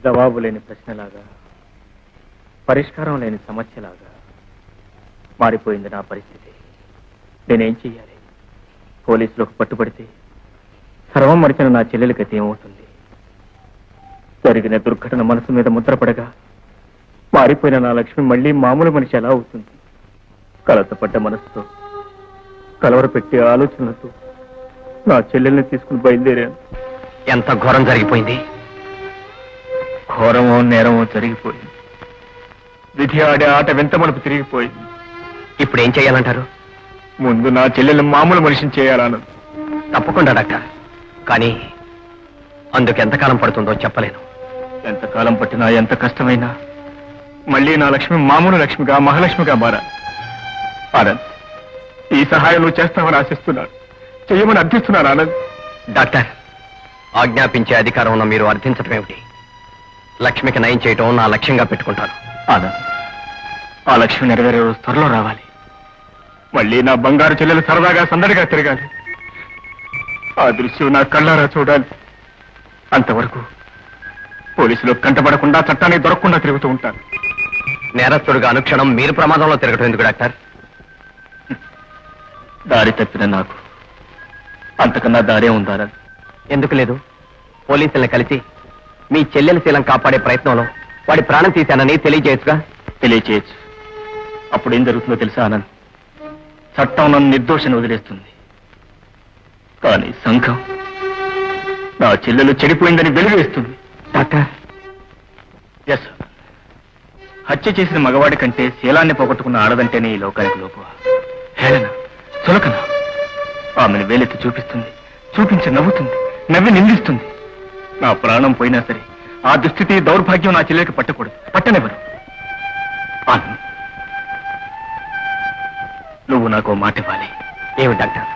జవాబు లేని ప్రశ్నలాగా, పరిష్కారం లేని సమస్యలాగా మారిపోయింది నా పరిస్థితి. నేనేం చెయ్యాలి? పోలీసులకు పట్టుబడితే సర్వం మరిచిన నా చెల్లెలి గతి ఏమవుతుంది? జరిగిన దుర్ఘటన మనసు మీద ముద్రపడగా మారిపోయిన నా లక్ష్మి మళ్ళీ మామూలు మనిషి ఎలా అవుతుంది? కలతపడ్డ మనసుతో, కలవరపెట్టే ఆలోచనలతో నా చెల్లెల్ని తీసుకుని బయలుదేరాను. ఎంత ఘోరం జరిగిపోయింది! ఘోరమో నేరమో జరిగిపోయింది. విధి ఆడే ఆట వింత మలుపు తిరిగిపోయింది. ఇప్పుడు ఏం చేయాలంటారు? ముందు నా చెల్లెల్ని మామూలు మనిషిని చేయాలన్నది. తప్పకుండా డాక్టర్, కానీ అందుకు ఎంతకాలం పడుతుందో చెప్పలేను. ఎంతకాలం పట్టినా, ఎంత కష్టమైనా మళ్ళీ నా లక్ష్మి మామూలు లక్ష్మిగా, మహాలక్ష్మిగా మారాలి. ఆనంద్, ఈ సహాయం నువ్వు చేస్తావని ఆశిస్తున్నాను, చెయ్యమని అర్థిస్తున్నాను. ఆనంద్, డాక్టర్, ఆజ్ఞాపించే అధికారం ఉన్న మీరు అర్థించడం ఏమిటి? లక్ష్మికి నయం చేయటం నా లక్ష్యంగా పెట్టుకుంటాను. ఆనంద్, ఆ లక్ష్మి నెరవేరే రోజు త్వరలో రావాలి. మళ్ళీ నా బంగారు చెల్లెలు సరదాగా సందడిగా తిరగాలి. ఆ దృశ్యం నా కళ్ళారా చూడాలి. అంతవరకు పోలీసులు కంటపడకుండా, చట్టానికి దొరకకుండా తిరుగుతూ ఉంటాను. నేరస్తుడుగా అనుక్షణం మీరు ప్రమాదంలో తిరగటం ఎందుకు డాక్టర్? దారి తప్పిన నాకు అంతకన్నా దారే ఉందా? ఎందుకు లేదు? పోలీసుల్ని కలిసి మీ చెల్లెల శీలం కాపాడే ప్రయత్నంలో వాడి ప్రాణం తీశానని తెలియజేయచ్చుగా. తెలియచేయచ్చు. అప్పుడు ఏం జరుగుతుందో తెలుసా ఆనంద్? చట్టం నన్ను నిర్దోషిని వదిలేస్తుంది, కానీ సంఘం నా చెల్లెలు చెడిపోయిందని వెలుగువేస్తుంది. డాక్టర్, ఎస్, హత్య చేసిన మగవాడి కంటే శీలాన్ని పోగొట్టుకున్న ఆడదంటేనే ఈ లోకానికి లోపు. హేళన, చులకన. ఆమెను వేలెత్తి చూపిస్తుంది, చూపించి నవ్వుతుంది, నవ్వి నిందిస్తుంది. నా ప్రాణం పోయినా సరే ఆ దుస్థితి, దౌర్భాగ్యం నా చెల్లెకి పట్టకూడదు, పట్టనివ్వరు. ఆనంద్, నువ్వు నాకు మాట ఇవ్వాలి. ఏమి డాక్టర్?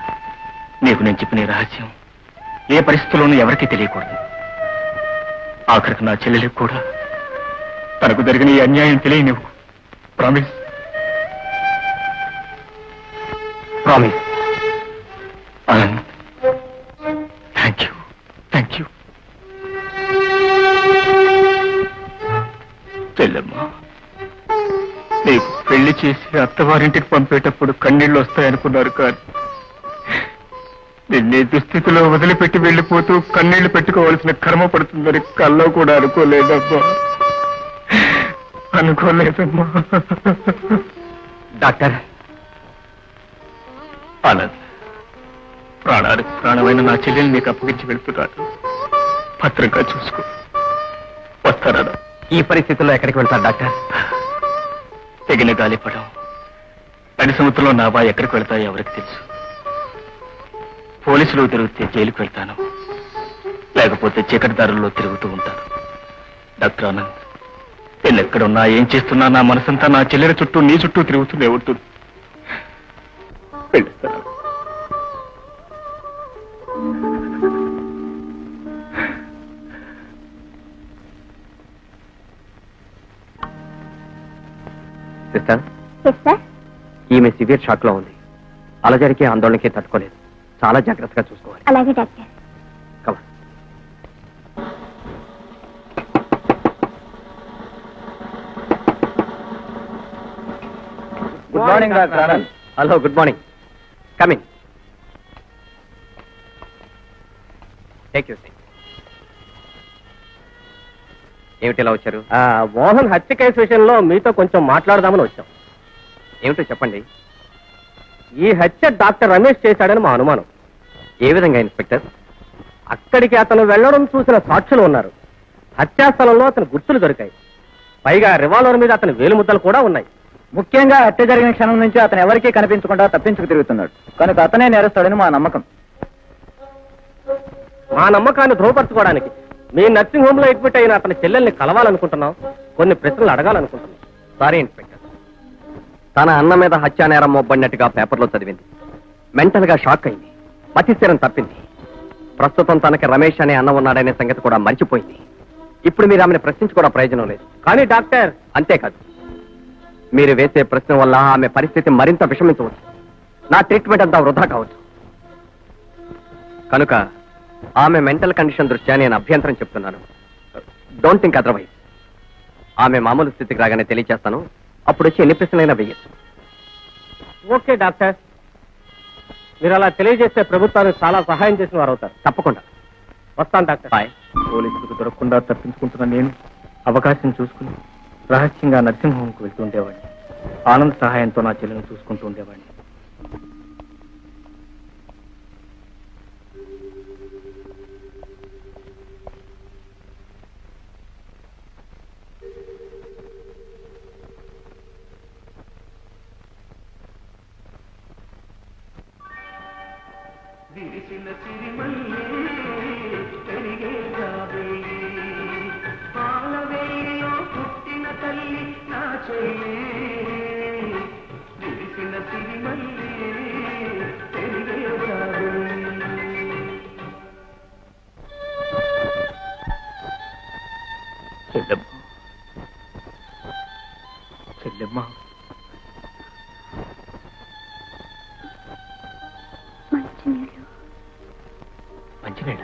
నీకు నేను చెప్పిన రహస్యం ఏ పరిస్థితుల్లోనూ ఎవరికీ తెలియకూడదు. ఆఖరికి నా చెల్లెలికి కూడా తనకు జరిగిన ఈ అన్యాయం తెలియనివ్వు. Promise? Promise. Anand, thank you, thank you. చెల్లెమ్మా, నీకు పెళ్లి చేసి అత్తవారింటికి పంపేటప్పుడు కన్నీళ్లు వస్తాయనుకున్నారు, కానీ నిన్నే దుస్థితిలో వదిలిపెట్టి వెళ్ళిపోతూ కన్నీళ్లు పెట్టుకోవాల్సిన కర్మ పడుతుందని కల్లో కూడా అనుకోలేదమ్మా, అనుకోలేదమ్మా. డాక్టర్, ఆనంద్, ప్రాణానికి ప్రాణమైన నా చెల్లెని నీకు అప్పగించి వెళ్తున్నాను. భద్రంగా చూసుకో. వస్తారా? ఈ పరిస్థితుల్లో ఎక్కడికి వెళ్తారు డాక్టర్? తెగిన గాలిపడం, నడి సముద్రంలో నా బా ఎక్కడికి వెళ్తాయో ఎవరికి తెలుసు. పోలీసులు తిరిగితే జైలుకు వెళ్తాను, లేకపోతే చీకటిదారుల్లో తిరుగుతూ ఉంటాను. డాక్టర్ ఆనంద్, నేను ఎక్కడున్నా, ఏం చేస్తున్నా నా మనసంతా నా చెల్లెల చుట్టూ, నీ చుట్టూ తిరుగుతూనే ఉంటుంది. వెళ్ళిస్తాను. సిస్టర్, ఈమె సివియర్ షాక్ లో ఉంది. అలజడికి ఆందోళనకి తట్టుకోలేదు. చాలా జాగ్రత్తగా చూసుకోవాలి. అలాగే doctor. Comma. Good morning doctor Anand. Hello, good morning. Come in. Take you seat. ఏమిటి ఇలా వచ్చారు? మోహన్ హత్య కేసు విషయంలో మీతో కొంచెం మాట్లాడదామని వచ్చాం. ఏమిటో చెప్పండి. ఈ హత్య డాక్టర్ రమేష్ చేశాడని మా అనుమానం. ఏ విధంగా ఇన్స్పెక్టర్? అక్కడికి అతను వెళ్లడం చూసిన సాక్షులు ఉన్నారు. హత్యాస్థలంలో అతని గుర్తులు దొరికాయి. పైగా రివాల్వర్ మీద అతని వేలుముద్దలు కూడా ఉన్నాయి. ముఖ్యంగా హత్య జరిగిన క్షణం నుంచి అతను ఎవరికీ కనిపించకుండా తప్పించుకు తిరుగుతున్నాడు కనుక అతనే నేరస్తాడని మా నమ్మకం. మా నమ్మకాన్ని ధృవపరచుకోవడానికి మీ నర్సింగ్ హోమ్ లో అడ్మిట్ అయిన అతని చెల్లెల్ని కలవాలనుకుంటున్నాం. కొన్ని ప్రశ్నలు అడగాలనుకుంటున్నాం. సారీ ఇన్స్పెక్టర్, తన అన్న మీద హత్యా నేరం మోపడినట్టుగా పేపర్లో చదివింది. మెంటల్ గా షాక్ అయింది. మతిస్థిరం తప్పింది. ప్రస్తుతం తనకి రమేష్ అనే అన్న ఉన్నాడనే సంగతి కూడా మర్చిపోయింది. ఇప్పుడు మీరు ఆమెను ప్రశ్నించుకోవడం ప్రయోజనం లేదు. కానీ డాక్టర్, అంతేకాదు, మీరు వేసే ప్రశ్న వల్ల ఆమె పరిస్థితి మరింత విషమించవచ్చు. నా ట్రీట్మెంట్ అంతా వృధా కావచ్చు. కనుక ఆమె మెంటల్ కండిషన్ దృష్ట్యా నేను అభ్యంతరం చెప్తున్నాను. Don't think otherwise. ఆమె మామూలు స్థితికి రాగానే తెలియచేస్తాను. అప్పుడు వచ్చి ఎన్ని ప్రశ్నలైనా వేయచ్చు. ఓకే డాక్టర్, మీరు అలా తెలియజేస్తే ప్రభుత్వానికి చాలా సహాయం చేసిన వారు అవుతారు. తప్పకుండా వస్తాను డాక్టర్. బాయ్. పోలీసులకు దొరకకుండా తప్పించుకుంటున్న నేను అవకాశం చూసుకుని రహస్యంగా నర్సింహోంకు వెళ్తూ ఉండేవాడిని. ఆనంద్ సహాయంతో నా చెల్లెలను చూసుకుంటూ ఉండేవాడిని. చెల్లెమ్మ, మంచినీళ్ళ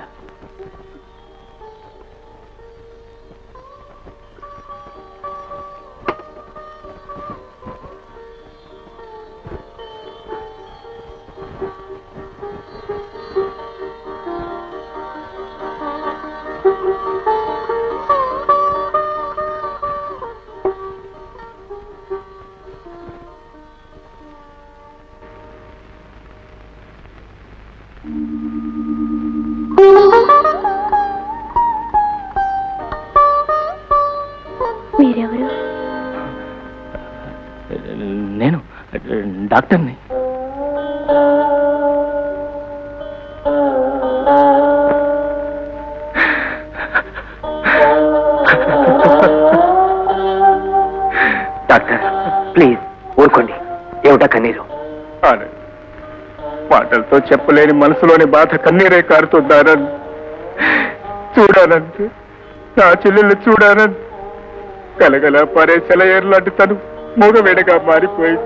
మీరెవరు? నేను డాక్టర్ని. డాక్టర్ ప్లీజ్ ఊరుకోండి. ఏమిటా కన్నీరు? మాటలతో చెప్పలేని మనసులోని బాధ కన్నీరే కారుతుందానని. చూడానంటే నా చెల్లెళ్ళు చూడానని కలగల పారే సెలయేరు లాంటి తను మూగవేడగా మారిపోయింది.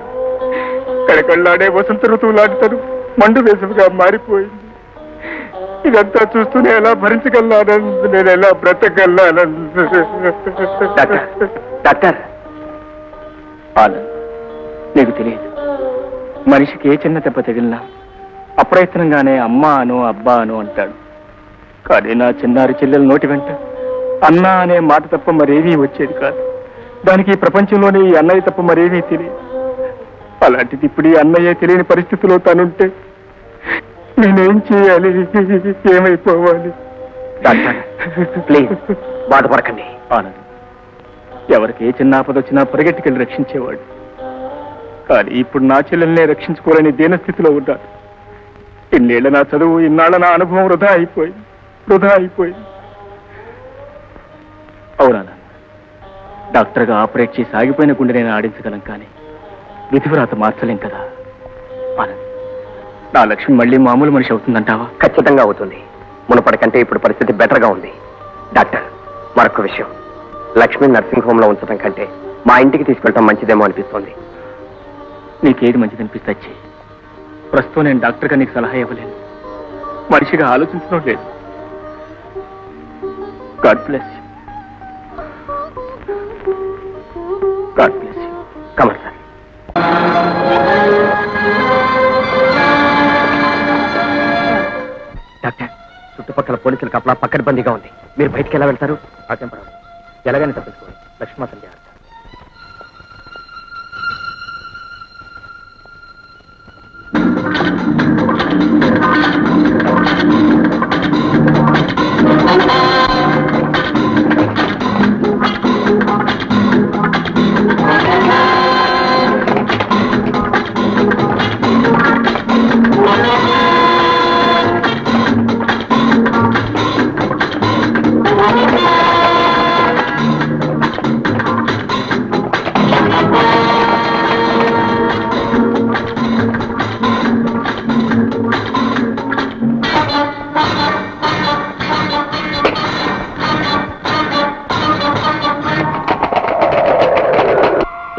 కళకళ్ళాడే వసంత ఋతువు లాంటి తను మండు వేసవిగా మారిపోయింది. ఇదంతా చూస్తూనే ఎలా భరించగలనానంద్, నేను ఎలా బ్రతకగలనానంద్. డాక్టర్ ఆనంద్, నీకు తెలియదు, మనిషికి ఏ చిన్న దెబ్బ తగిలినా అప్రయత్నంగానే అమ్మ అను అబ్బా అను అంటాడు. కానీ నా చిన్నారి చెల్లెల నోటి వెంట అన్న అనే మాట తప్ప మరేమీ వచ్చేది కాదు. దానికి ఈ ప్రపంచంలోని ఈ అన్నయ్య తప్ప మరేమీ తెలియదు. అలాంటిది ఇప్పుడు ఈ అన్నయ్య తెలియని పరిస్థితిలో తనుంటే నేనేం చేయాలి, ఏమైపోవాలి? డాక్టర్ ప్లీజ్ బాధపడకండి. ఆనంద్, ఎవరికి ఏ చిన్న ఆపద వచ్చినా పరిగెట్టుకెళ్ళి రక్షించేవాడు. కానీ ఇప్పుడు నా చెల్లెల్నే రక్షించుకోలేని దీనస్థితిలో ఉన్నాడు. ఇన్నేళ్ల నా చదువు, ఇన్నాళ్ళ నా అనుభవం వృధా అయిపోయింది. అవునా, డాక్టర్గా ఆపరేట్ చేసి ఆగిపోయిన గుండె నేను ఆడించగలం, కానీ విధివ్రాత మార్చలేం కదా. ఆనంద్, నా లక్ష్మి మళ్ళీ మామూలు మనిషి అవుతుందంటావా? ఖచ్చితంగా అవుతుంది. మునపటి కంటే ఇప్పుడు పరిస్థితి బెటర్గా ఉంది. డాక్టర్ మరొక విషయం, లక్ష్మి నర్సింగ్ హోమ్ లో ఉంచడం కంటే మా ఇంటికి తీసుకెళ్ళటం మంచిదేమో అనిపిస్తోంది. నీకేది మంచిది అనిపిస్తే వచ్చి. ప్రస్తుతం నేను డాక్టర్గా నీకు సలహా ఇవ్వలేను, మనిషిగా ఆలోచించడం లేదు. God bless you. God bless you. కమర్ సార్. డాక్టర్, చుట్టుపక్కల పోలీసుల కపలా పక్కడబందీగా ఉంది. మీరు బయటికి ఎలా వెళ్తారు? ఆటం పడదు, ఎలాగైనా తప్పించుకోవాలి. లక్ష్మీమాతని జాగ్రత్త.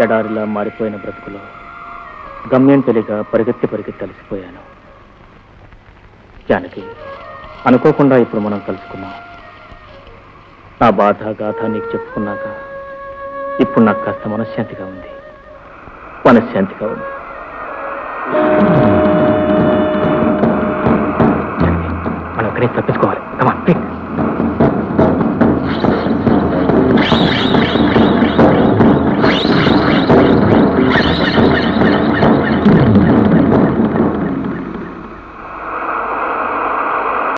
ఎడారిలా మారిపోయిన బ్రతుకులో గమ్యం తెలియక పరిగెత్తి అలసిపోయాను. జానకి, అనుకోకుండా ఇప్పుడు మనం కలుసుకున్నాం. నా బాధ గాథ నీకు చెప్పుకున్నాక ఇప్పుడు నాకు కాస్త మనశ్శాంతిగా ఉంది. మనం ఒకరి తప్పించుకోవాలి.